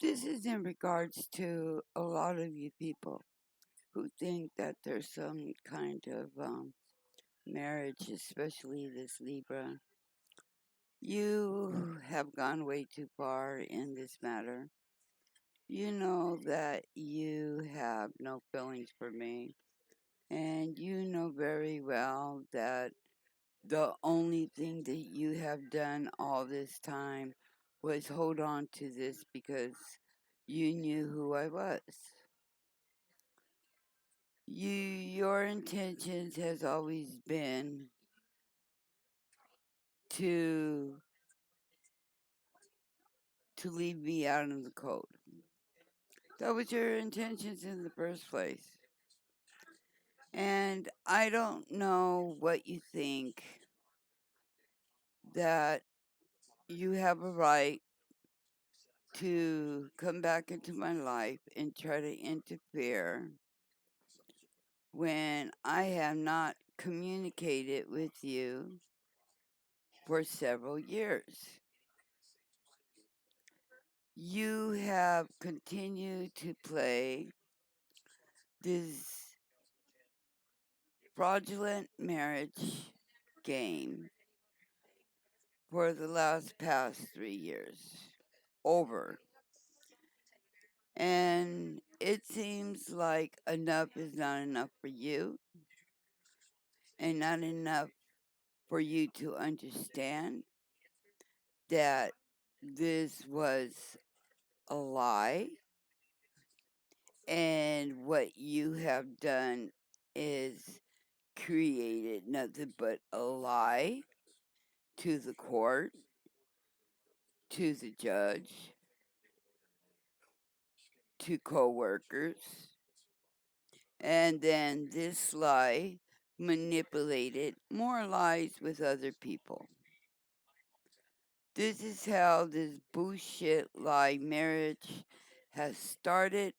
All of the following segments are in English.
This is in regards to a lot of you people who think that there's some kind of marriage, especially this Libra. You have gone way too far in this matter. You know that you have no feelings for me, and you know very well that the only thing that you have done all this time was hold on to this because you knew who I was. Your intentions has always been to leave me out of the cold. That was your intentions in the first place. And I don't know what you think that you have a right to come back into my life and try to interfere when I have not communicated with you for several years. You have continued to play this fraudulent marriage game for the past 3 years. Over. And it seems like enough is not enough for you, and not enough for you to understand that this was a lie, and what you have done is created nothing but a lie to the court, to the judge, to co-workers, and then this lie manipulated more lies with other people. This is how this bullshit lie marriage has started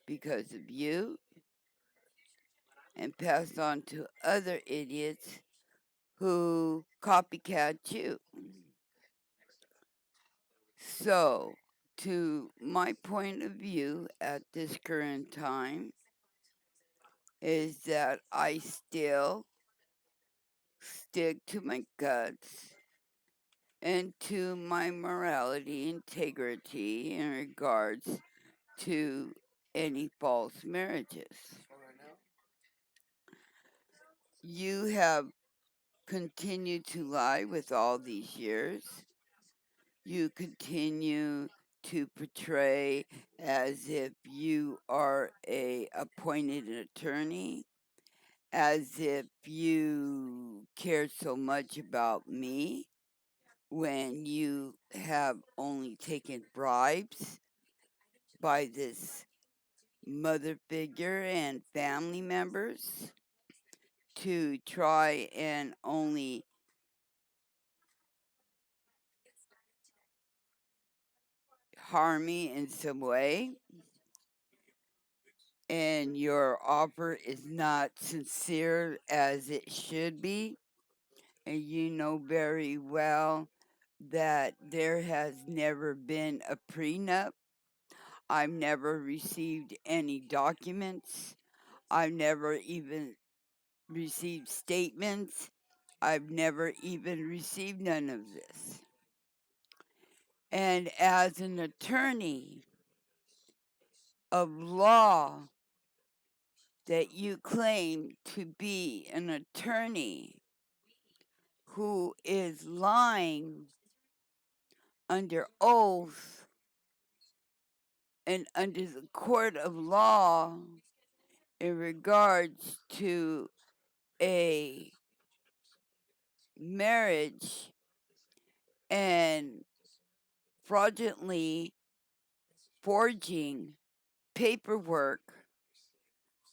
because of you and passed on to other idiots who copycat you. So, to my point of view at this current time, is that I still stick to my guts and to my morality, integrity in regards to any false marriages. You have continued to lie with all these years. You continue to portray as if you are a appointed attorney, as if you care so much about me when you have only taken bribes by this mother figure and family members to try and only harm me in some way, and your offer is not sincere as it should be, and you know very well that there has never been a prenup. I've never received any documents. I've never even received statements. I've never even received none of this. And as an attorney of law, that you claim to be an attorney who is lying under oath and under the court of law in regards to a marriage and fraudulently forging paperwork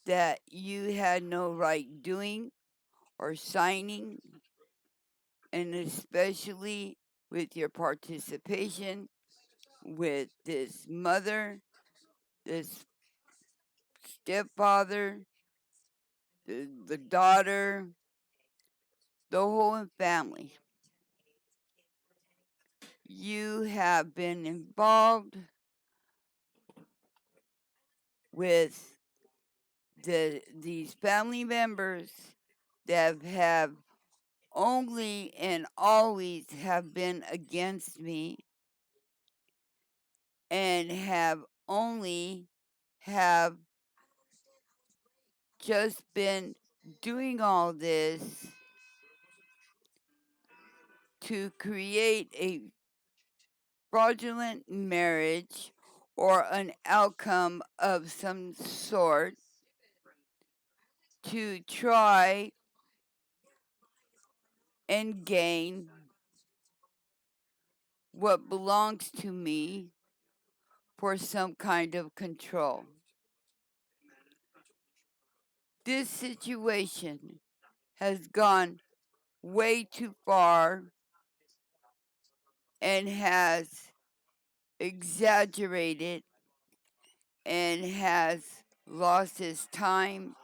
that you had no right doing or signing, and especially with your participation with this mother, this stepfather, the daughter, the whole family. You have been involved with these family members that have only and always have been against me and have just been doing all this to create a fraudulent marriage or an outcome of some sort to try and gain what belongs to me for some kind of control. This situation has gone way too far and has exaggerated and has lost his time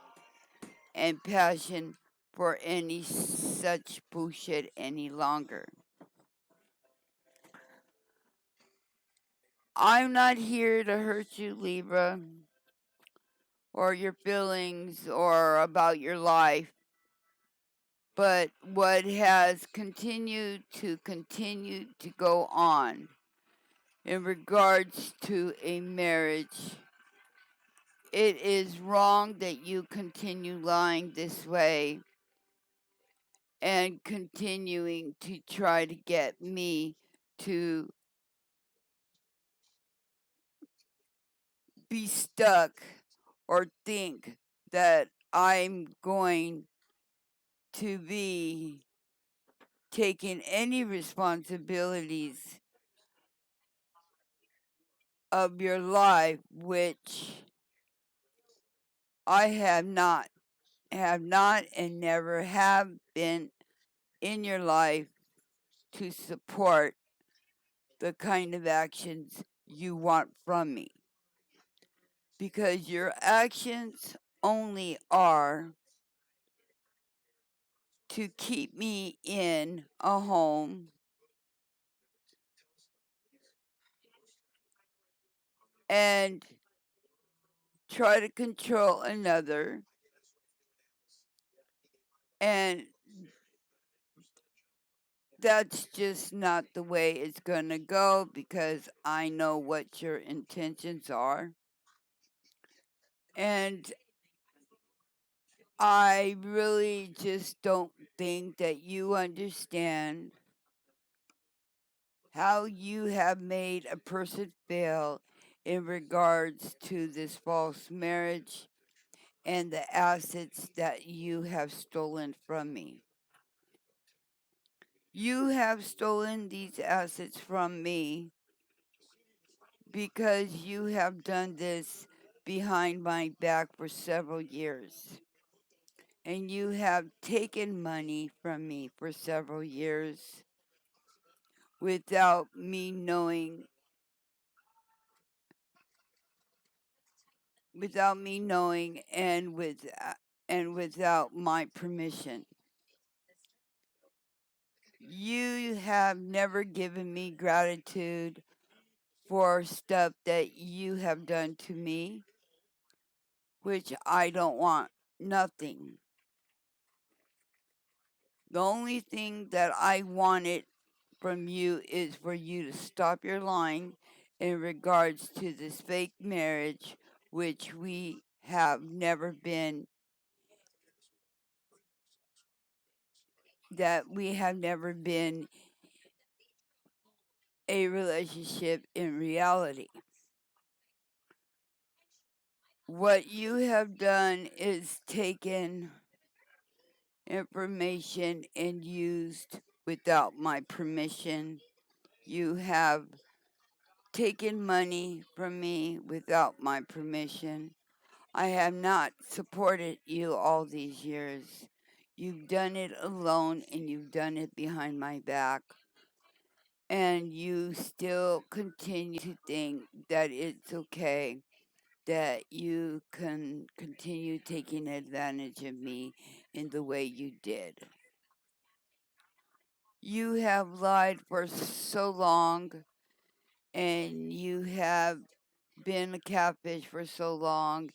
and passion for any such bullshit any longer. I'm not here to hurt you, Libra, or your feelings or about your life, but what has continued to go on in regards to a marriage, it is wrong that you continue lying this way and continuing to try to get me to be stuck or think that I'm going to be taking any responsibilities of your life, which I have not and never have been in your life to support the kind of actions you want from me. Because your actions only are to keep me in a home and try to control another, and that's just not the way it's going to go, because I know what your intentions are. And I really just don't think that you understand how you have made a person feel in regards to this false marriage and the assets that you have stolen from me. You have stolen these assets from me because you have done this behind my back for several years. And you have taken money from me for several years without me knowing and without my permission. You have never given me gratitude for stuff that you have done to me, which I don't want. Nothing. The only thing that I wanted from you is for you to stop your lying in regards to this fake marriage, which we have never been, a relationship in reality. What you have done is taken information and used without my permission. You have taken money from me without my permission. I have not supported you all these years. You've done it alone and you've done it behind my back. And you still continue to think that it's okay that you can continue taking advantage of me in the way you did. You have lied for so long, and you have been a catfish for so long,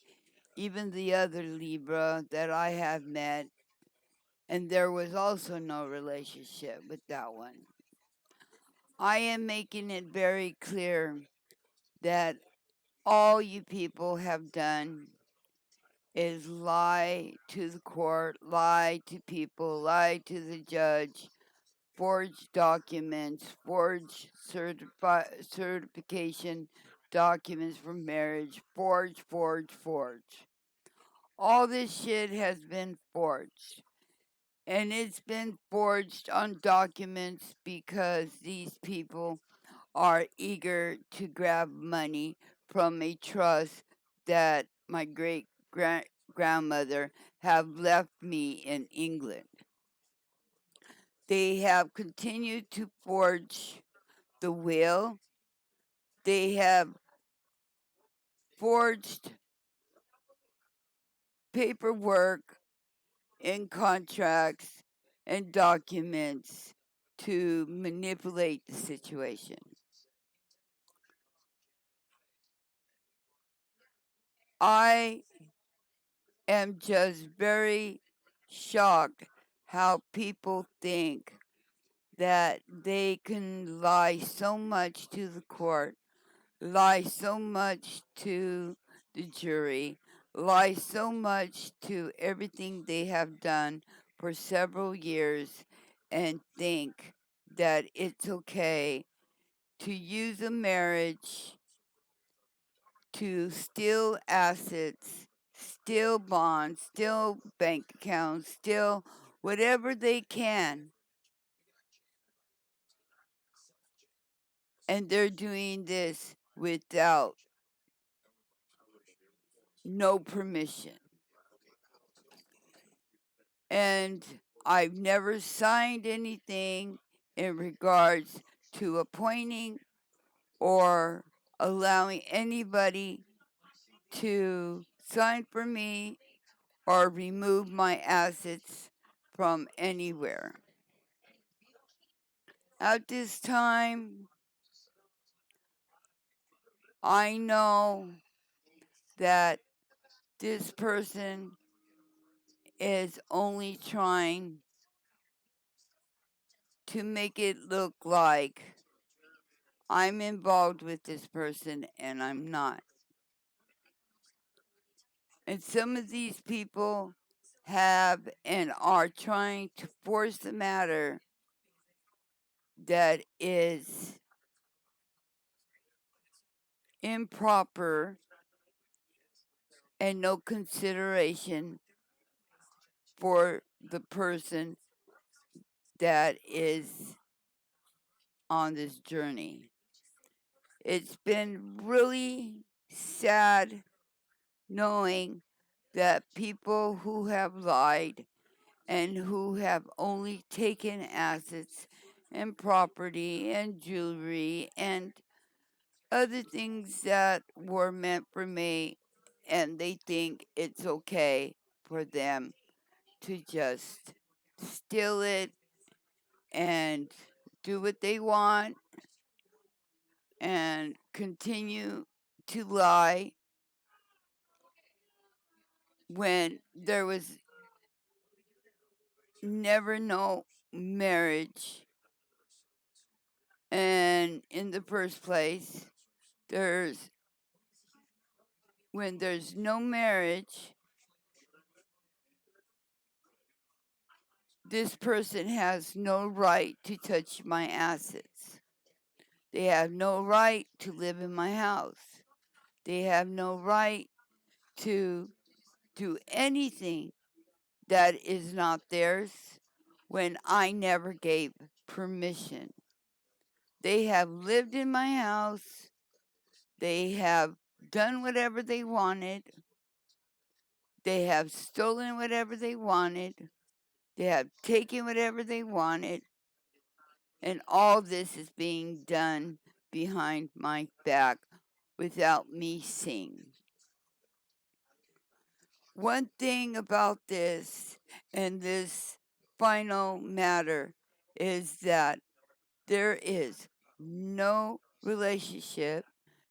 even the other Libra that I have met, and there was also no relationship with that one. I am making it very clear that all you people have done is lie to the court, lie to people, lie to the judge, forge documents, forge certification documents for marriage, forge. All this shit has been forged. And it's been forged on documents because these people are eager to grab money from a trust that my great grandmother have left me in England. They have continued to forge the will. They have forged paperwork and contracts and documents to manipulate the situation. I am just very shocked how people think that they can lie so much to the court, lie so much to the jury, lie so much to everything they have done for several years, and think that it's okay to use a marriage to steal assets, steal bonds, steal bank accounts, steal whatever they can. And they're doing this without no permission. And I've never signed anything in regards to appointing or allowing anybody to sign for me or remove my assets from anywhere. At this time, I know that this person is only trying to make it look like I'm involved with this person and I'm not. And some of these people have and are trying to force the matter that is improper and no consideration for the person that is on this journey. It's been really sad knowing that people who have lied and who have only taken assets and property and jewelry and other things that were meant for me, and they think it's okay for them to just steal it and do what they want and continue to lie when there was never no marriage. And in the first place, when there's no marriage, this person has no right to touch my assets. They have no right to live in my house. They have no right to do anything that is not theirs when I never gave permission. They have lived in my house. They have done whatever they wanted. They have stolen whatever they wanted. They have taken whatever they wanted. And all this is being done behind my back without me seeing. One thing about this and this final matter is that there is no relationship,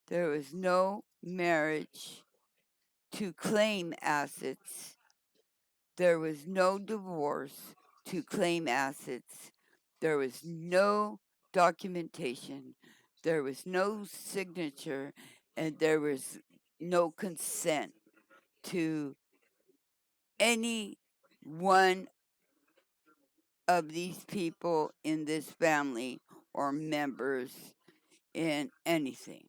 There was no marriage to claim assets. There was no divorce to claim assets. There was no documentation. There was no signature, and there was no consent to any one of these people in this family or members in anything.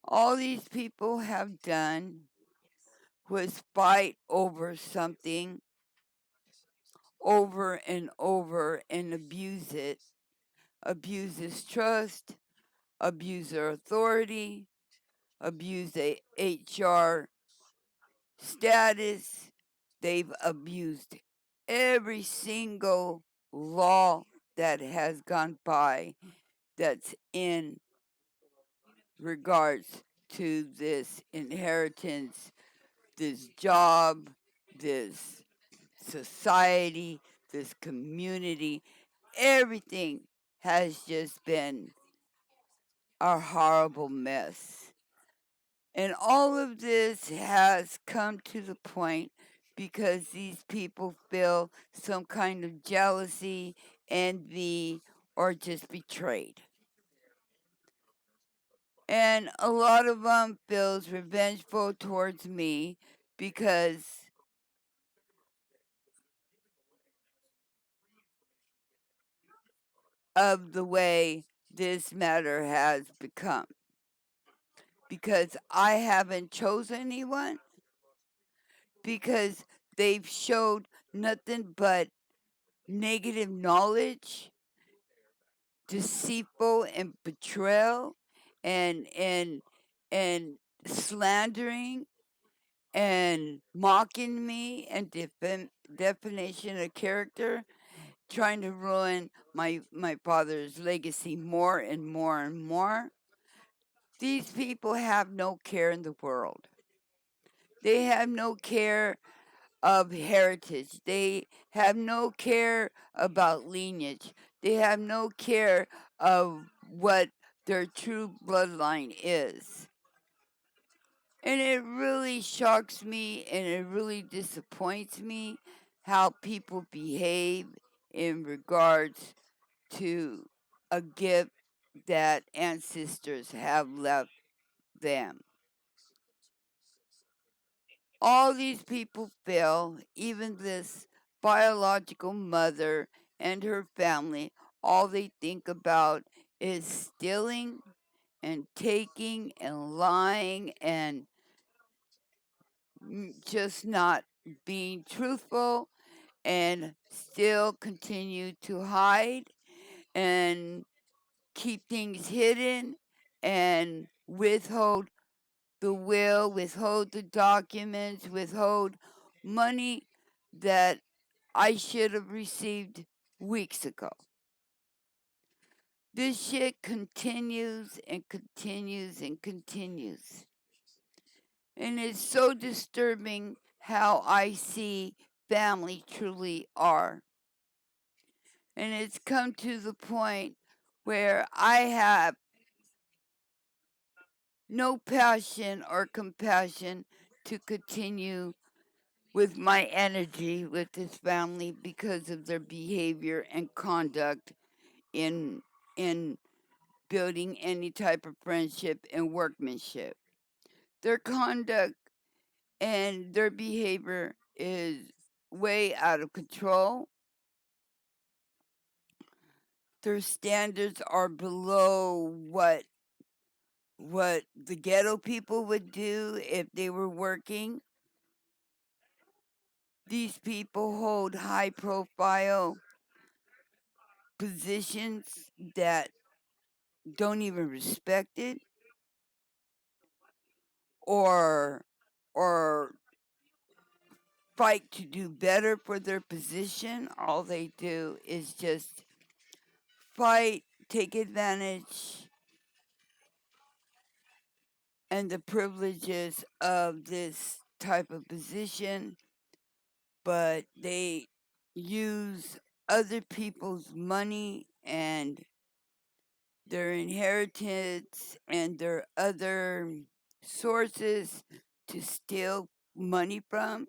All these people have done was fight over something over and over and abuse it, abuse his trust, abuse their authority, abuse the HR status. They've abused every single law that has gone by that's in regards to this inheritance, this job, this society, this community. Everything has just been a horrible mess. And all of this has come to the point because these people feel some kind of jealousy, envy, or just betrayed. And a lot of them feels revengeful towards me because of the way this matter has become. Because I haven't chosen anyone, because they've showed nothing but negative knowledge, deceitful and betrayal, and and slandering and mocking me and defamation of character, trying to ruin my father's legacy more and more and more. These people have no care in the world. They have no care of heritage. They have no care about lineage. They have no care of what their true bloodline is. And it really shocks me and it really disappoints me how people behave in regards to a gift that ancestors have left them. All these people feel, even this biological mother and her family, all they think about is stealing and taking and lying and just not being truthful, and still continue to hide and keep things hidden and withhold the will, withhold the documents, withhold money that I should have received weeks ago. This shit continues and continues and continues. And it's so disturbing how I see family truly are. And it's come to the point where I have no passion or compassion to continue with my energy with this family because of their behavior and conduct in building any type of friendship and workmanship. Their conduct and their behavior is way out of control. Their standards are below what the ghetto people would do if they were working. These people hold high profile positions that don't even respect it or or fight to do better for their position. All they do is just fight, take advantage, and the privileges of this type of position, but they use other people's money and their inheritance and their other sources to steal money from.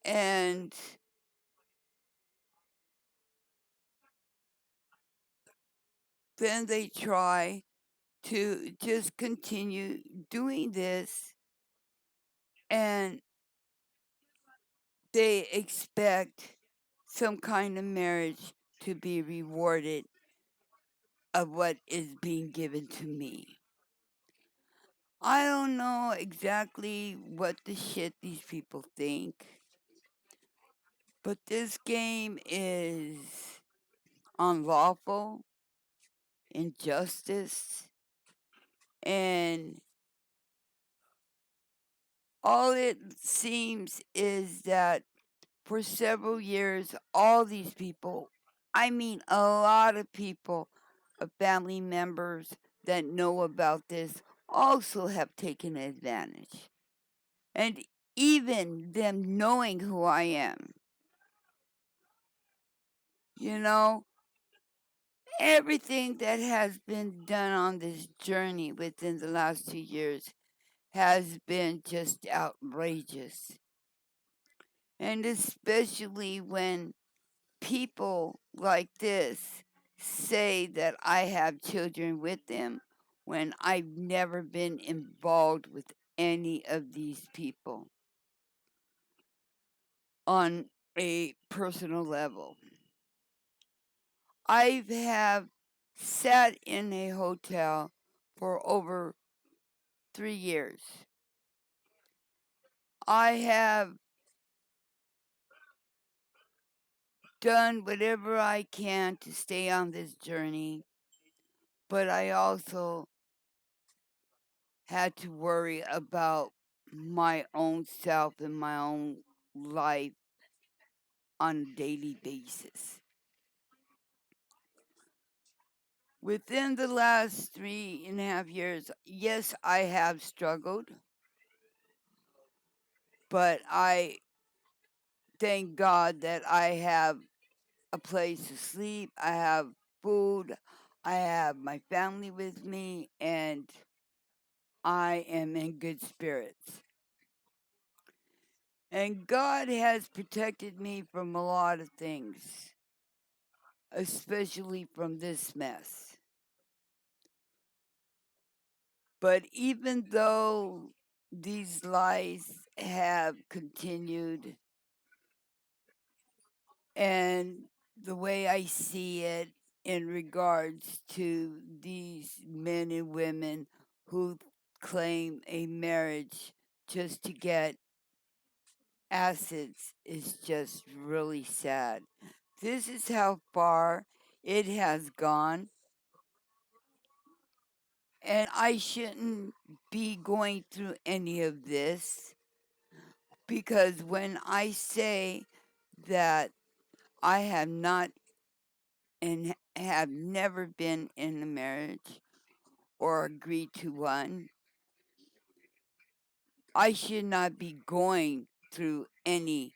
And then they try to just continue doing this, and they expect some kind of marriage to be rewarded of what is being given to me. I don't know exactly what the shit these people think, but this game is unlawful, injustice, and all it seems is that for several years, all these people, I mean a lot of people, of family members that know about this, also have taken advantage. And even them knowing who I am, you know, everything that has been done on this journey within the last 2 years has been just outrageous. And especially when people like this say that I have children with them when I've never been involved with any of these people on a personal level. I have sat in a hotel for over 3 years. I have done whatever I can to stay on this journey, but I also had to worry about my own self and my own life on a daily basis. Within the last 3.5 years, yes, I have struggled, but I thank God that I have a place to sleep, I have food, I have my family with me, and I am in good spirits. And God has protected me from a lot of things, especially from this mess. But even though these lies have continued, and the way I see it in regards to these men and women who claim a marriage just to get assets is just really sad. This is how far it has gone, and I shouldn't be going through any of this, because when I say that I have not and have never been in a marriage or agreed to one, I should not be going through any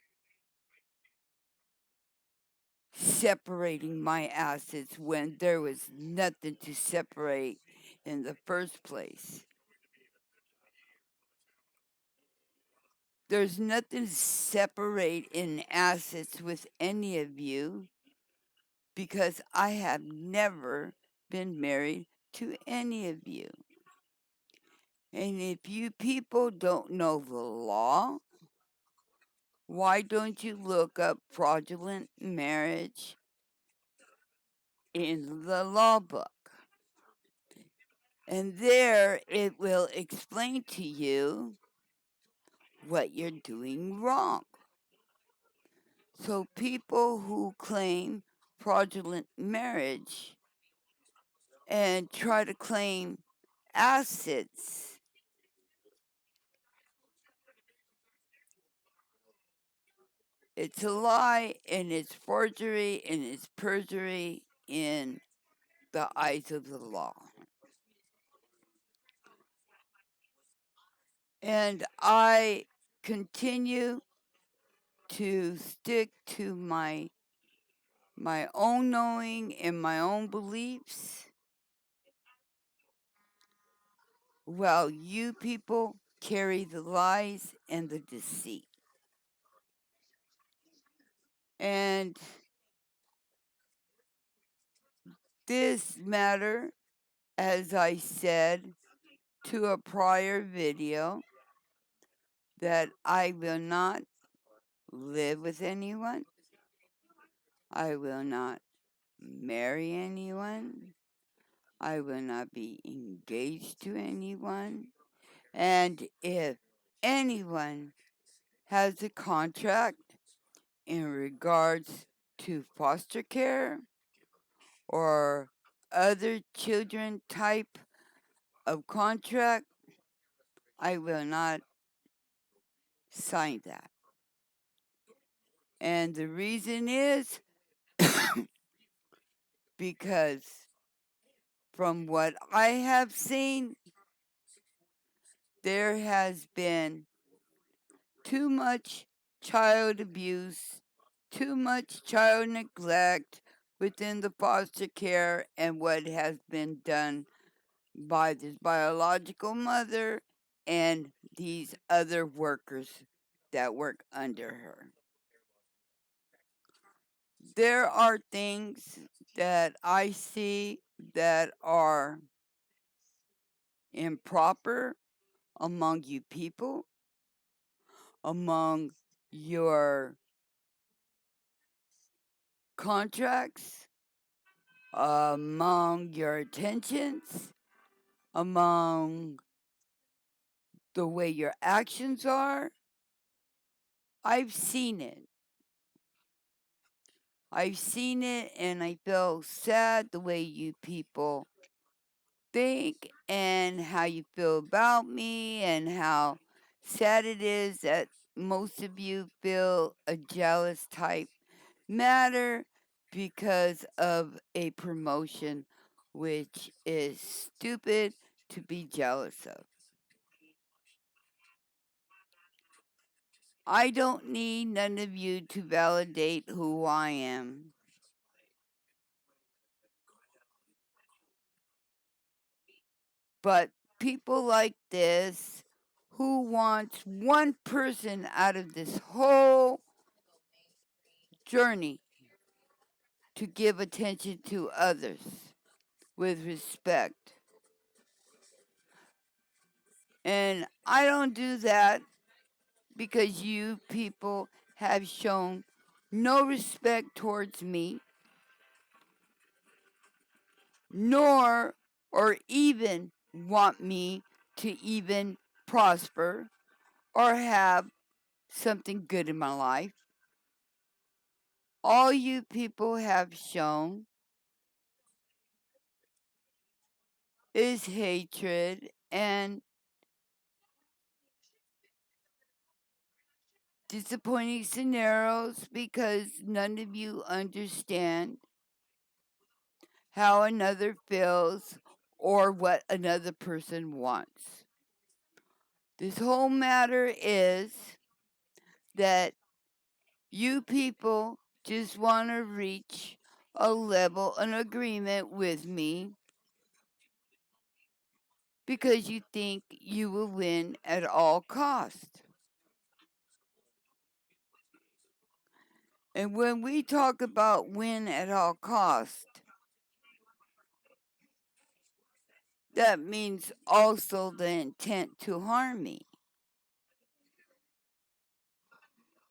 separating my assets when there was nothing to separate in the first place. There's nothing to separate in assets with any of you, because I have never been married to any of you. And if you people don't know the law, why don't you look up fraudulent marriage in the law book? And there it will explain to you what you're doing wrong. So people who claim fraudulent marriage and try to claim assets, it's a lie, and it's forgery, and it's perjury in the eyes of the law. And I continue to stick to my my own knowing and my own beliefs, while you people carry the lies and the deceit. And this matter, as I said to a prior video, that I will not live with anyone. I will not marry anyone. I will not be engaged to anyone. And if anyone has a contract in regards to foster care or other children type of contract, I will not sign that. And the reason is because from what I have seen, there has been too much child abuse, too much child neglect within the foster care and what has been done by this biological mother and these other workers that work under her. There are things that I see that are improper among you people, among your contracts, among your attentions, among the way your actions are. I've seen it. I've seen it and I feel sad the way you people think and how you feel about me and how sad it is that most of you feel a jealous type matter because of a promotion which is stupid to be jealous of. I don't need none of you to validate who I am. But people like this who wants one person out of this whole journey to give attention to others with respect. And I don't do that because you people have shown no respect towards me, nor or even want me to even prosper or have something good in my life. All you people have shown is hatred and disappointing scenarios because none of you understand how another feels or what another person wants. This whole matter is that you people just want to reach a level, an agreement with me because you think you will win at all costs. And when we talk about win at all cost, that means also the intent to harm me.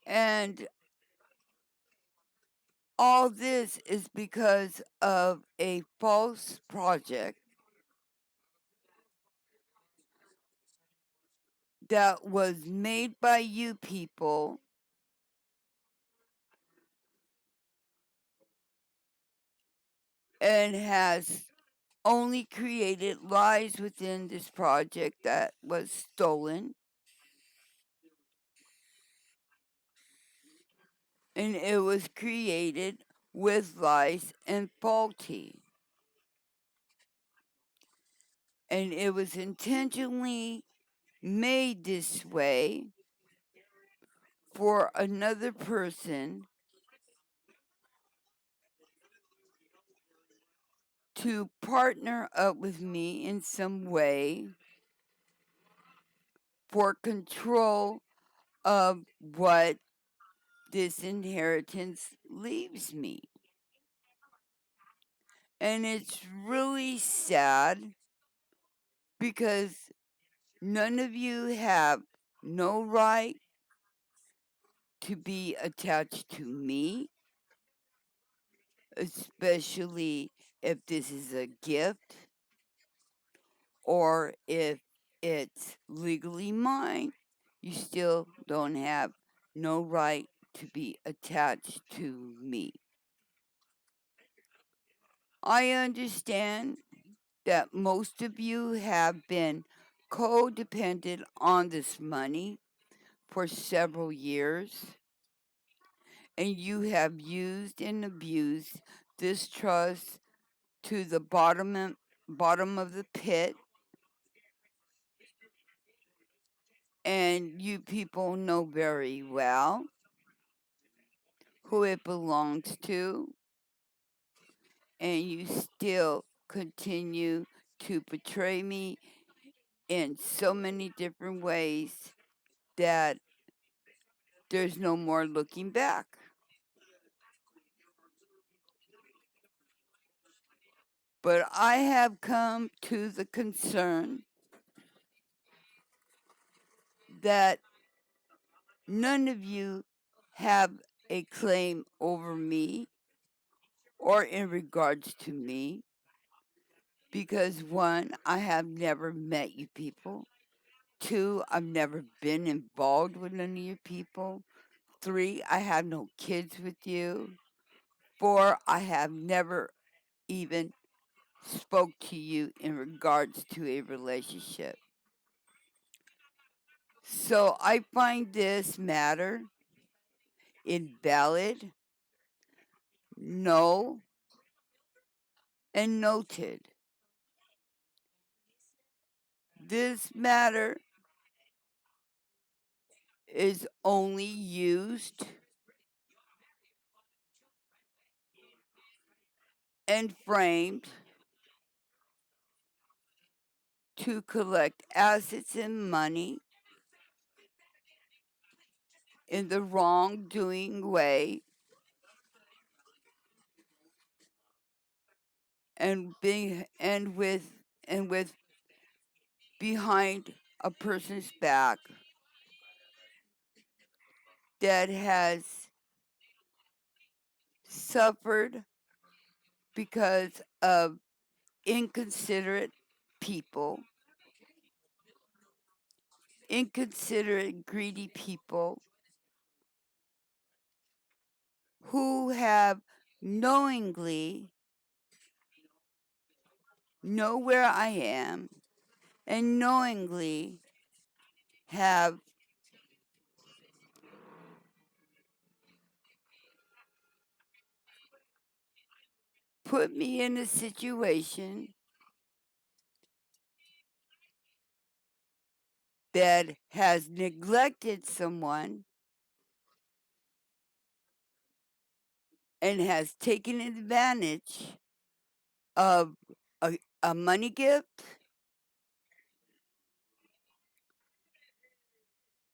And all this is because of a false project that was made by you people and has only created lies within this project that was stolen. And it was created with lies and faulty. And it was intentionally made this way for another person to partner up with me in some way for control of what this inheritance leaves me. And it's really sad because none of you have no right to be attached to me, especially if this is a gift or if it's legally mine. You still don't have no right to be attached to me. I understand that most of you have been codependent on this money for several years, and you have used and abused this trust to the bottom of the pit, and you people know very well who it belongs to, and you still continue to betray me in so many different ways that there's no more looking back. But I have come to the concern that none of you have a claim over me or in regards to me because one, I have never met you people. Two, I've never been involved with any of you people. Three, I have no kids with you. Four, I have never even spoke to you in regards to a relationship. So I find this matter invalid, null, and noted. This matter is only used and framed to collect assets and money in the wrongdoing way and with behind a person's back that has suffered because of inconsiderate people, inconsiderate, greedy people who have knowingly know where I am and knowingly have put me in a situation that has neglected someone and has taken advantage of a money gift,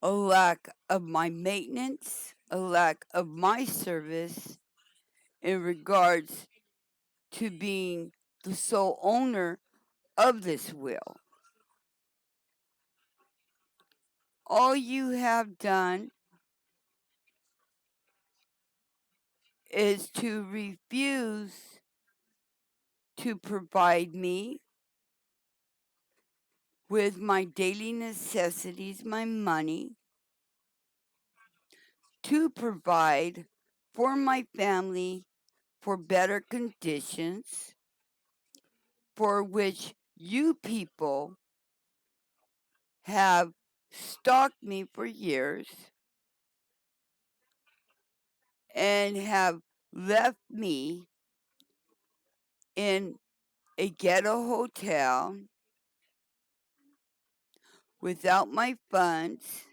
a lack of my maintenance, a lack of my service in regards to being the sole owner of this will. All you have done is to refuse to provide me with my daily necessities, my money, to provide for my family for better conditions, for which you people have stalked me for years and have left me in a ghetto hotel without my funds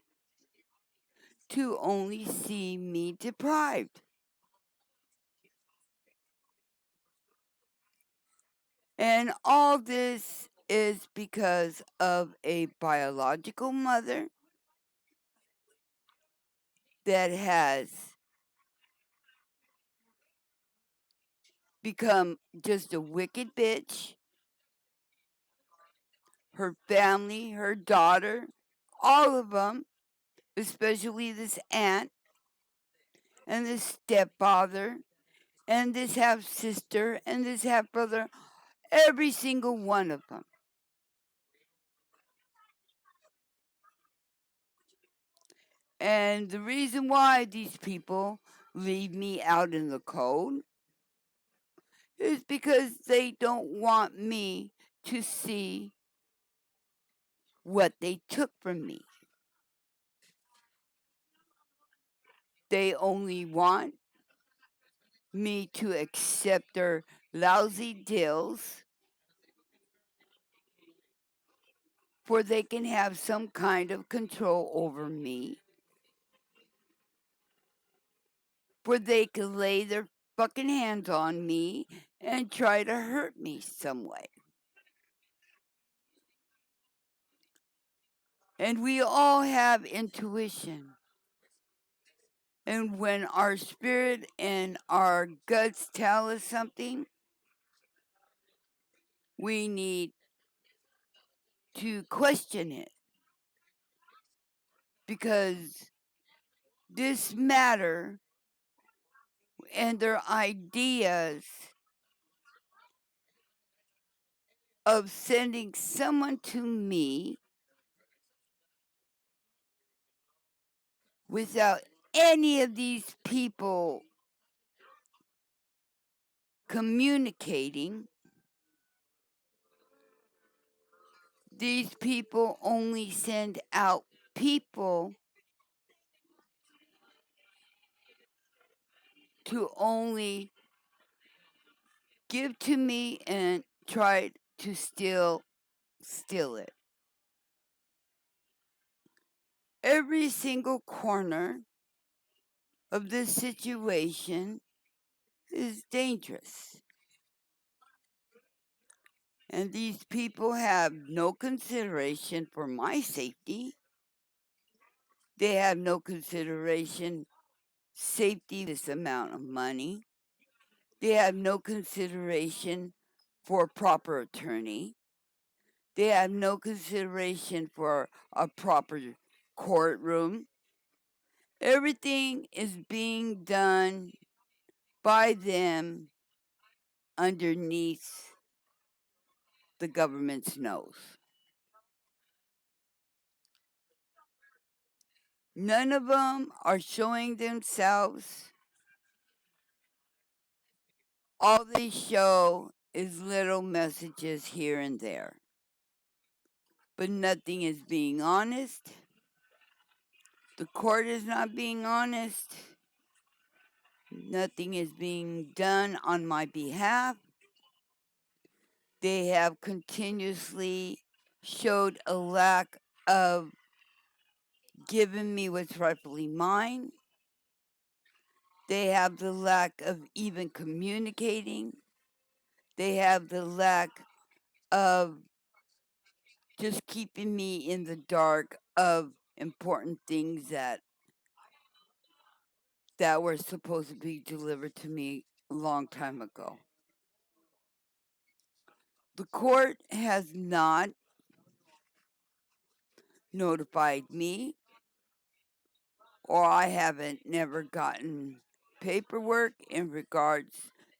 to only see me deprived. And all this is because of a biological mother that has become just a wicked bitch. Her family, her daughter, all of them, especially this aunt and this stepfather and this half sister and this half brother, every single one of them. And the reason why these people leave me out in the cold is because they don't want me to see what they took from me. They only want me to accept their lousy deals for they can have some kind of control over me, for they can lay their fucking hands on me and try to hurt me some way. And we all have intuition. And when our spirit and our guts tell us something, we need to question it. Because this matter and their ideas of sending someone to me without any of these people communicating, these people only send out people to only give to me and try to steal it. Every single corner of this situation is dangerous. And these people have no consideration for my safety. They have no consideration safety this amount of money. They have no consideration for proper attorney. They have no consideration for a proper courtroom. Everything is being done by them underneath the government's nose. None of them are showing themselves. All they show is little messages here and there. But nothing is being honest. The court is not being honest. Nothing is being done on my behalf. They have continuously showed a lack of giving me what's rightfully mine. They have the lack of even communicating. They have the lack of just keeping me in the dark of important things that were supposed to be delivered to me a long time ago. The court has not notified me, or I haven't never gotten paperwork in regards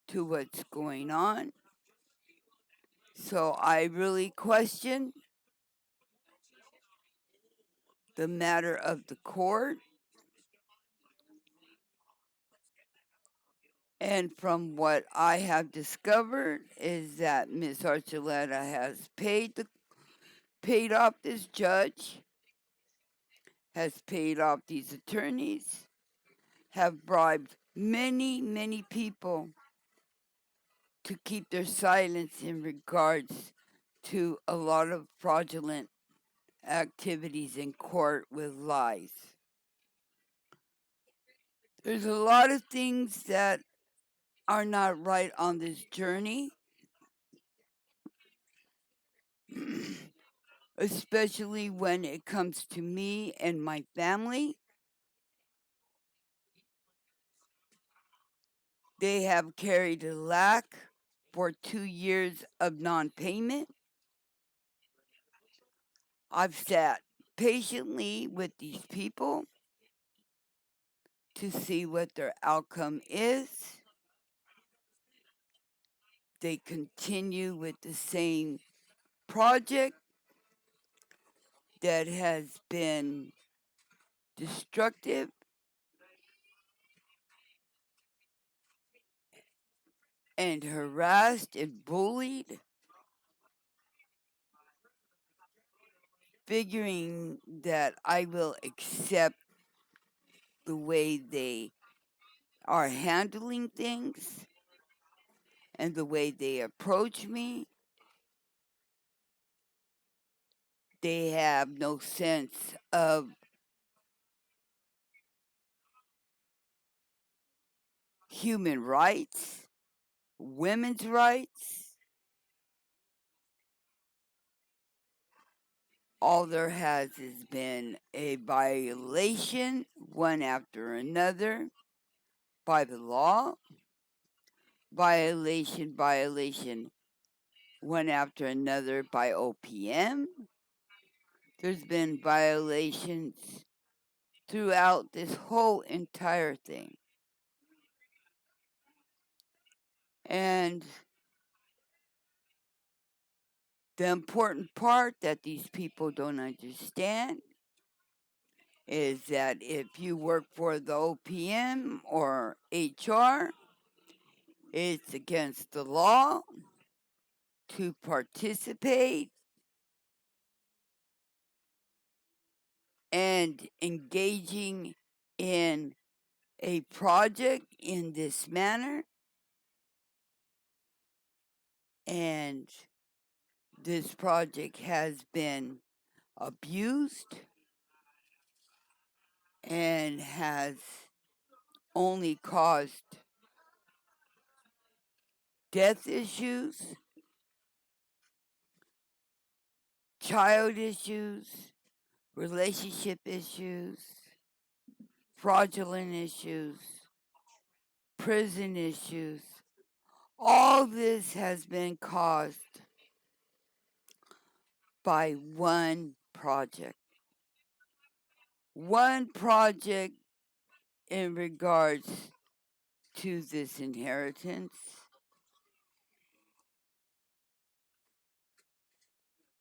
to what's going on. So I really question the matter of the court. And from what I have discovered is that Miss Archuleta has paid off this judge, has paid off these attorneys, have bribed many, many people to keep their silence in regards to a lot of fraudulent activities in court with lies. There's a lot of things that are not right on this journey. especially when it comes to me and my family. They have carried a lack for 2 years of non payment. I've sat patiently with these people to see what their outcome is. They continue with the same project that has been destructive and harassed and bullied, figuring that I will accept the way they are handling things and the way they approach me. They have no sense of human rights, women's rights. All there has been a violation, one after another, by the law. Violation, one after another by OPM. There's been violations throughout this whole entire thing. And the important part that these people don't understand is that if you work for the OPM or HR, it's against the law to participate and engaging in a project in this manner. And this project has been abused and has only caused death issues, child issues, relationship issues, fraudulent issues, prison issues. All this has been caused by one project. One project in regards to this inheritance.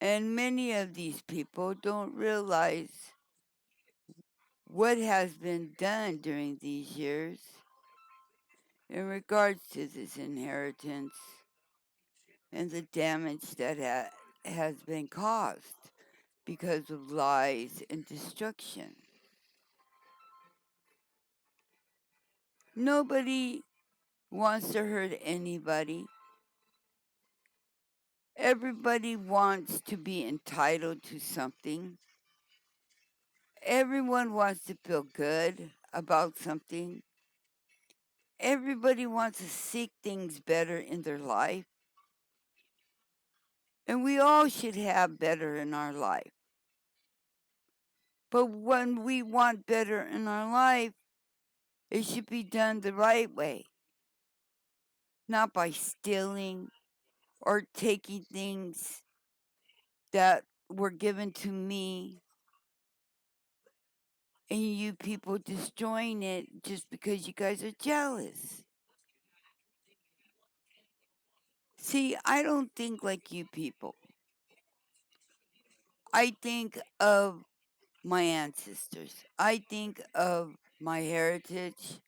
And many of these people don't realize what has been done during these years in regards to this inheritance and the damage that has been caused because of lies and destruction. Nobody wants to hurt anybody. Everybody wants to be entitled to something. Everyone wants to feel good about something. Everybody wants to seek things better in their life. And we all should have better in our life. But when we want better in our life, it should be done the right way. Not by stealing or taking things that were given to me and you people destroying it just because you guys are jealous. See, I don't think like you people. I think of my ancestors. I think of my heritage.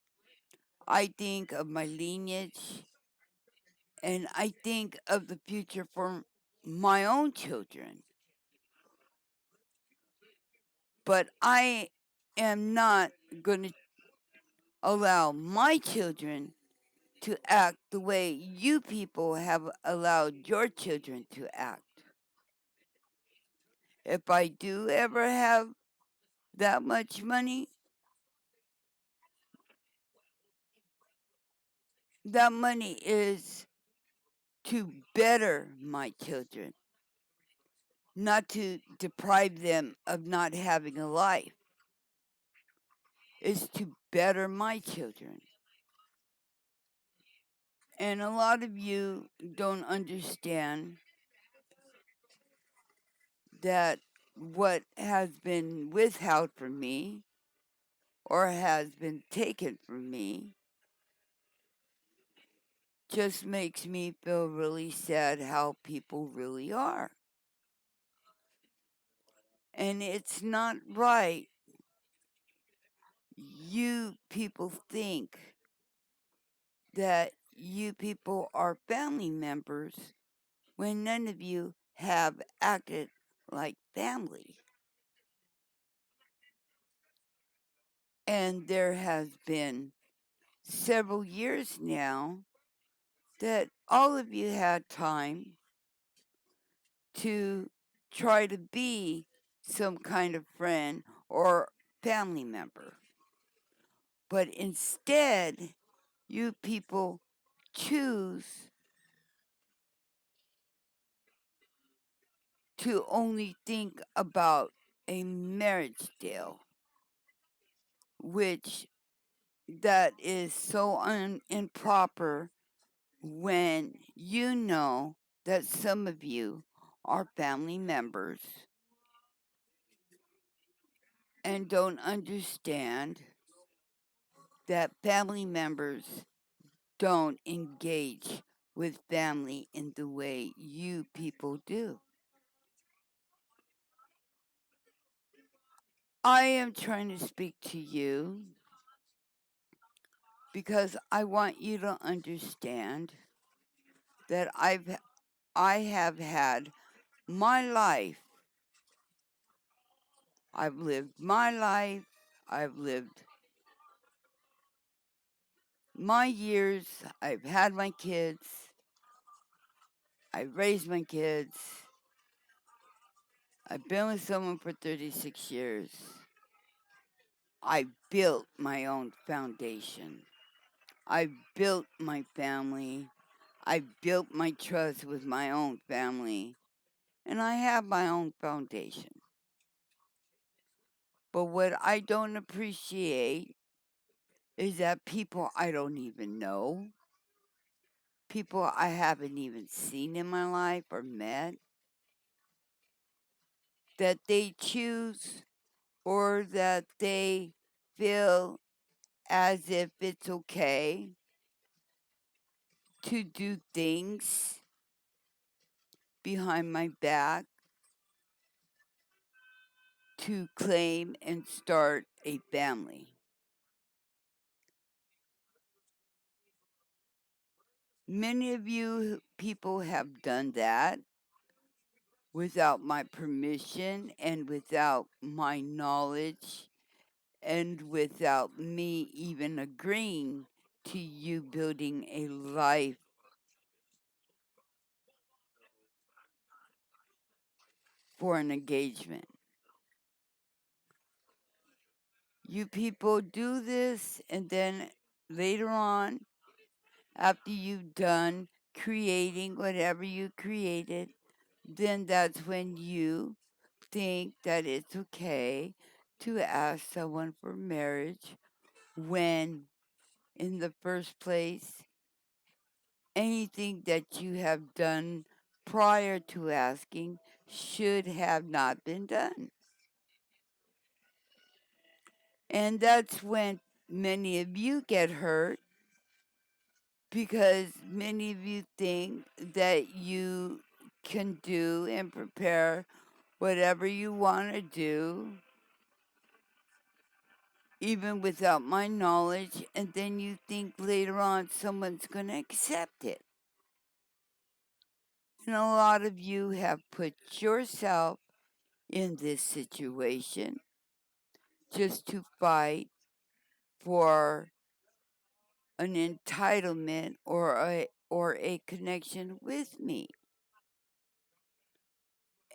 I think of my lineage. And I think of the future for my own children. But I am not going to allow my children to act the way you people have allowed your children to act. If I do ever have that much money, that money is to better my children, not to deprive them of not having a life. It's to better my children. And a lot of you don't understand that what has been withheld from me or has been taken from me just makes me feel really sad how people really are. And it's not right. You people think that you people are family members when none of you have acted like family. And there has been several years now that all of you had time to try to be some kind of friend or family member. But instead, you people choose to only think about a marriage deal, which that is so improper when you know that some of you are family members and don't understand that family members don't engage with family in the way you people do. I am trying to speak to you because I want you to understand that I have had my life. I've lived my life. I've lived my years. I've had my kids. I've raised my kids. I've been with someone for 36 years. I built my own foundation. I built my family. I built my trust with my own family. And I have my own foundation. But what I don't appreciate is that people I don't even know, people I haven't even seen in my life or met, that they choose or that they feel as if it's okay to do things behind my back to claim and start a family. Many of you people have done that without my permission and without my knowledge and without me even agreeing to you building a life for an engagement. You people do this, and then later on, after you've done creating whatever you created, then that's when you think that it's okay to ask someone for marriage when, in the first place, anything that you have done prior to asking should have not been done. And that's when many of you get hurt because many of you think that you can do and prepare whatever you want to do, even without my knowledge, and then you think later on someone's going to accept it. And a lot of you have put yourself in this situation just to fight for an entitlement or a connection with me.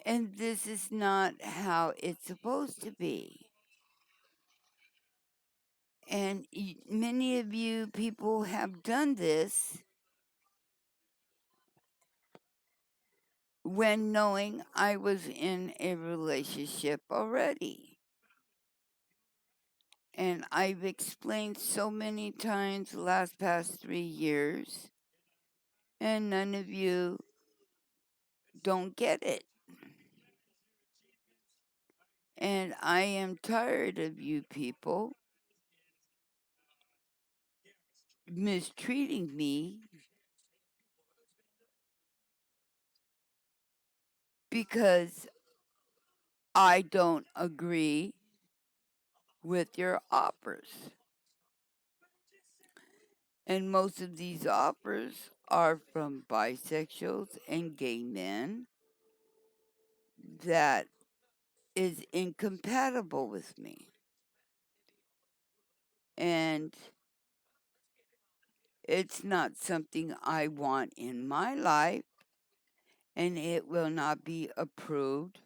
And this is not how it's supposed to be. And many of you people have done this when knowing I was in a relationship already. And I've explained so many times the past 3 years, and none of you don't get it. And I am tired of you people mistreating me because I don't agree with your offers. And most of these offers are from bisexuals and gay men that is incompatible with me. And it's not something I want in my life, and it will not be approved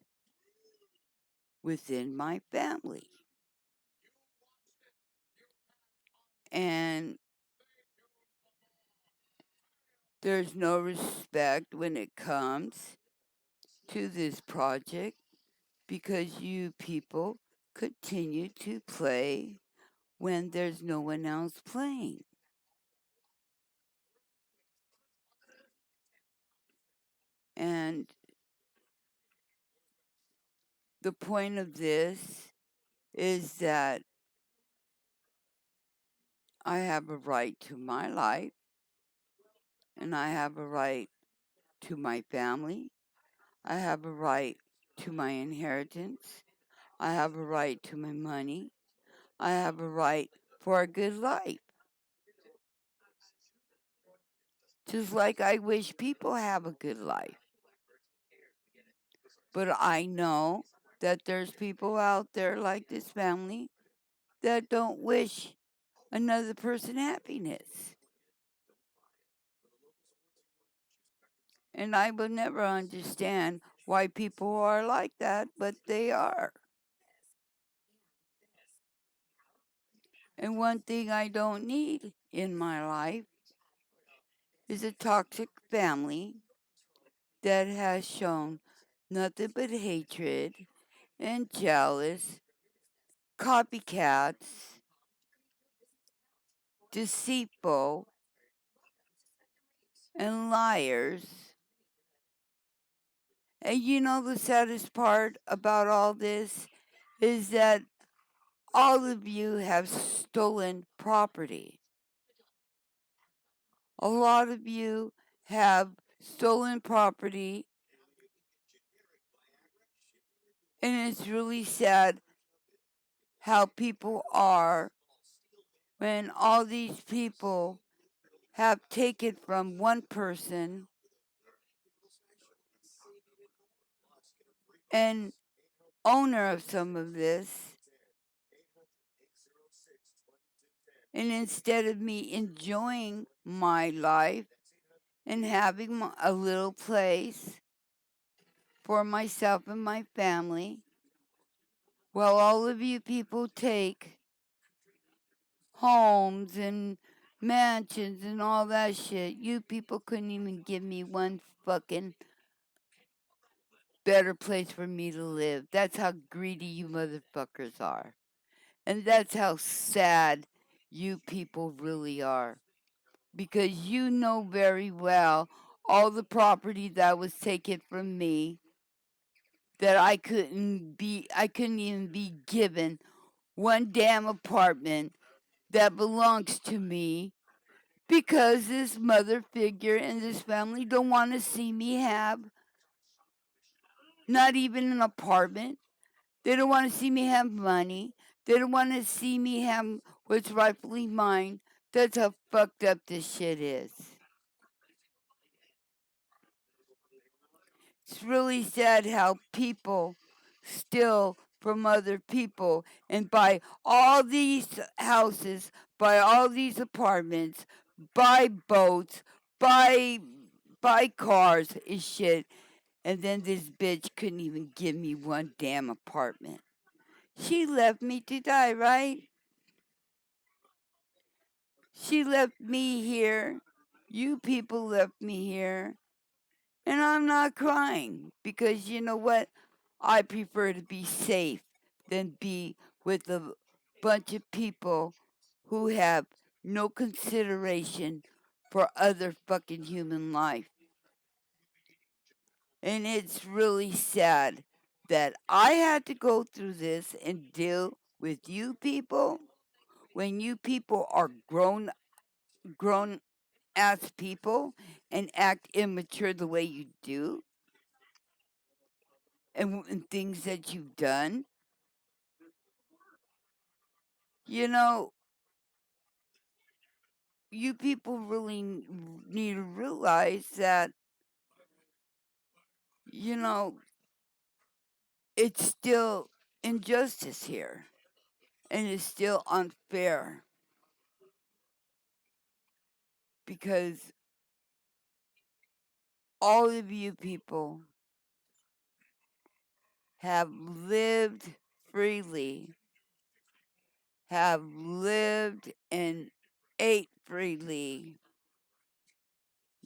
within my family. And there's no respect when it comes to this project because you people continue to play when there's no one else playing. And the point of this is that I have a right to my life, and I have a right to my family. I have a right to my inheritance. I have a right to my money. I have a right for a good life. Just like I wish people have a good life. But I know that there's people out there like this family that don't wish another person happiness. And I will never understand why people are like that, but they are. And one thing I don't need in my life is a toxic family that has shown nothing but hatred and jealous, copycats, deceitful, and liars. And you know the saddest part about all this is that all of you have stolen property. A lot of you have stolen property, and it's really sad how people are when all these people have taken from one person and owner of some of this, and instead of me enjoying my life and having a little place for myself and my family, well, all of you people take homes and mansions and all that shit. You people couldn't even give me one fucking better place for me to live. That's how greedy you motherfuckers are. And that's how sad you people really are. Because you know very well all the property that was taken from me that I couldn't even be given one damn apartment that belongs to me because this mother figure and this family don't want to see me have not even an apartment. They don't want to see me have money. They don't want to see me have what's rightfully mine. That's how fucked up this shit is. It's really sad how people steal from other people and buy all these houses, buy all these apartments, buy boats, buy cars and shit. And then this bitch couldn't even give me one damn apartment. She left me to die, right? She left me here. You people left me here. And I'm not crying because you know what? I prefer to be safe than be with a bunch of people who have no consideration for other fucking human life. And it's really sad that I had to go through this and deal with you people when you people are grown ass people and act immature the way you do and things that you've done. You know, you people really need to realize that, you know, it's still injustice here and it's still unfair because all of you people have lived freely, have lived and ate freely.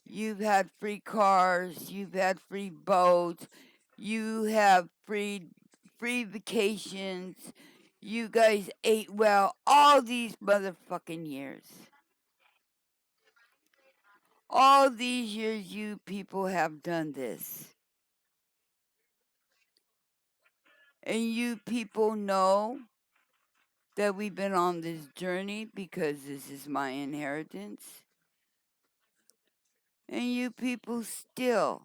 You've had free cars, you've had free boats, you have free vacations. You guys ate well all these motherfucking years. All these years you people have done this. And you people know that we've been on this journey because this is my inheritance. And you people still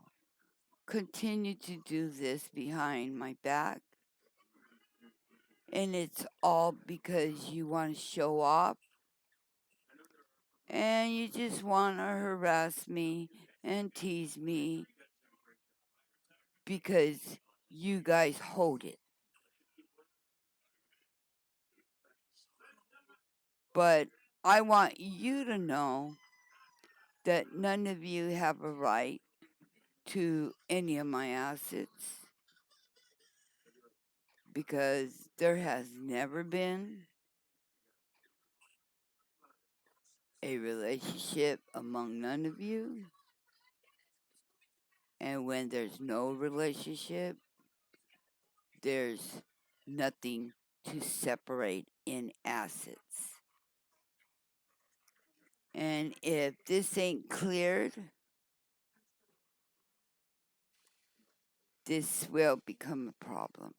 continue to do this behind my back. And it's all because you want to show off. And you just want to harass me and tease me because you guys hold it. But I want you to know that none of you have a right to any of my assets because there has never been a relationship among none of you. And when there's no relationship, there's nothing to separate in assets. And if this ain't cleared, this will become a problem.